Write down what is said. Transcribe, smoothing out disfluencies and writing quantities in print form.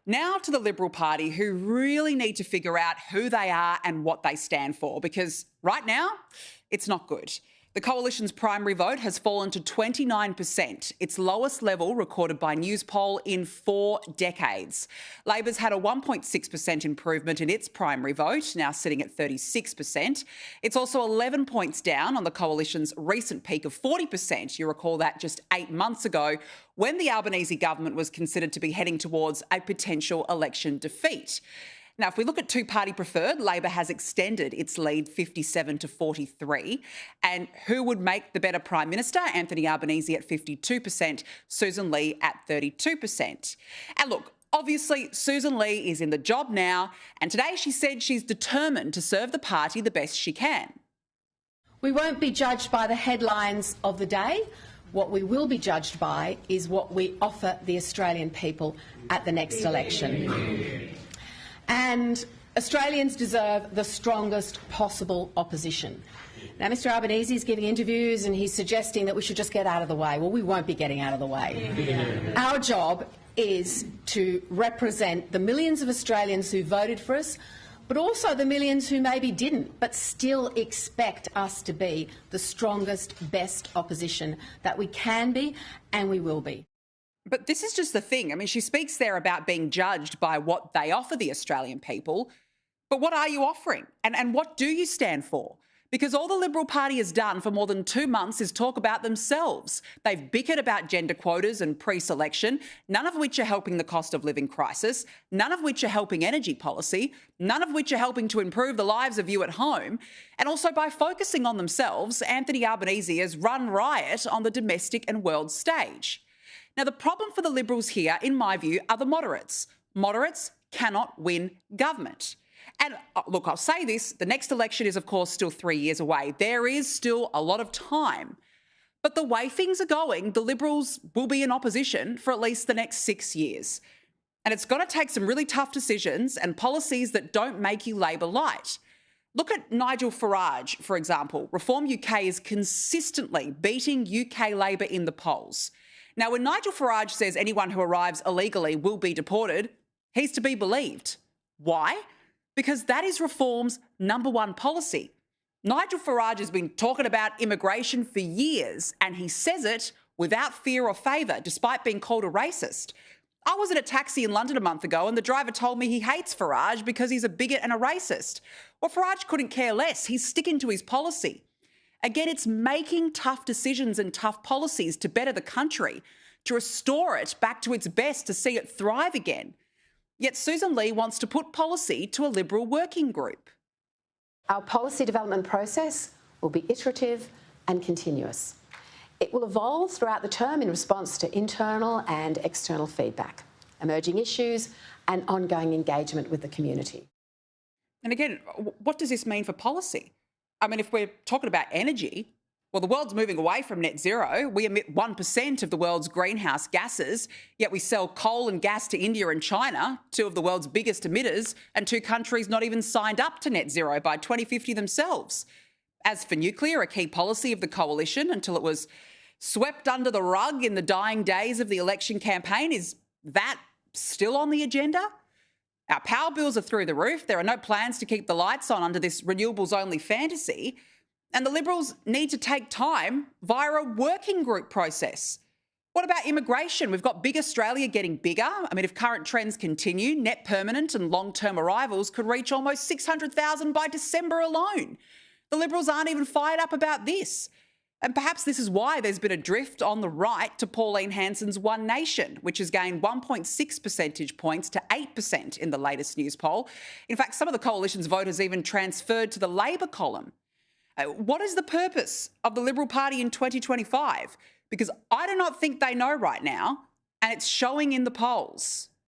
Now to the Liberal Party, who really need to figure out who they are and what they stand for, because right now, it's not good. The Coalition's primary vote has fallen to 29%, its lowest level recorded by Newspoll in 4 decades. Labor's had a 1.6% improvement in its primary vote, now sitting at 36%. It's also 11 points down on the Coalition's recent peak of 40%. You recall that just 8 months ago, when the Albanese government was considered to be heading towards a potential election defeat. Now, if we look at two-party preferred, Labor has extended its lead 57 to 43. And who would make the better Prime Minister? Anthony Albanese at 52%, Susan Lee at 32%. And look, obviously, Susan Lee is in the job now, and today she said she's determined to serve the party the best she can. We won't be judged by the headlines of the day. What we will be judged by is what we offer the Australian people at the next election. And Australians deserve the strongest possible opposition. Now, Mr Albanese is giving interviews and he's suggesting that we should just get out of the way. Well, we won't be getting out of the way. Our job is to represent the millions of Australians who voted for us, but also the millions who maybe didn't, but still expect us to be the strongest, best opposition that we can be and we will be. But this is just the thing. I mean, she speaks there about being judged by what they offer the Australian people. But what are you offering? And what do you stand for? Because all the Liberal Party has done for more than 2 months is talk about themselves. They've bickered about gender quotas and pre-selection, none of which are helping the cost of living crisis, none of which are helping energy policy, none of which are helping to improve the lives of you at home. And also by focusing on themselves, Anthony Albanese has run riot on the domestic and world stage. Now, the problem for the Liberals here, in my view, are the moderates. Moderates cannot win government. And look, I'll say this, the next election is, of course, still 3 years away. There is still a lot of time. But the way things are going, the Liberals will be in opposition for at least the next 6 years. And it's going to take some really tough decisions and policies that don't make you Labor light. Look at Nigel Farage, for example. Reform UK is consistently beating UK Labor in the polls. Now, when Nigel Farage says anyone who arrives illegally will be deported, he's to be believed. Why? Because that is Reform's #1 policy. Nigel Farage has been talking about immigration for years, and he says it without fear or favour, despite being called a racist. I was in a taxi in London a month ago and the driver told me he hates Farage because he's a bigot and a racist. Well, Farage couldn't care less. He's sticking to his policy. Again, it's making tough decisions and tough policies to better the country, to restore it back to its best, to see it thrive again. Yet Susan Lee wants to put policy to a Liberal working group. Our policy development process will be iterative and continuous. It will evolve throughout the term in response to internal and external feedback, emerging issues and ongoing engagement with the community. And again, what does this mean for policy? I mean, if we're talking about energy, well, the world's moving away from net zero. We emit 1% of the world's greenhouse gases, yet we sell coal and gas to India and China, 2 of the world's biggest emitters, and 2 countries not even signed up to net zero by 2050 themselves. As for nuclear, a key policy of the Coalition until it was swept under the rug in the dying days of the election campaign, is that still on the agenda? Our power bills are through the roof. There are no plans to keep the lights on under this renewables-only fantasy. And the Liberals need to take time via a working group process. What about immigration? We've got Big Australia getting bigger. I mean, if current trends continue, net permanent and long-term arrivals could reach almost 600,000 by December alone. The Liberals aren't even fired up about this. And perhaps this is why there's been a drift on the right to Pauline Hanson's One Nation, which has gained 1.6 percentage points to 8% in the latest Newspoll. In fact, some of the Coalition's voters even transferred to the Labor column. What is the purpose of the Liberal Party in 2025? Because I do not think they know right now, and it's showing in the polls.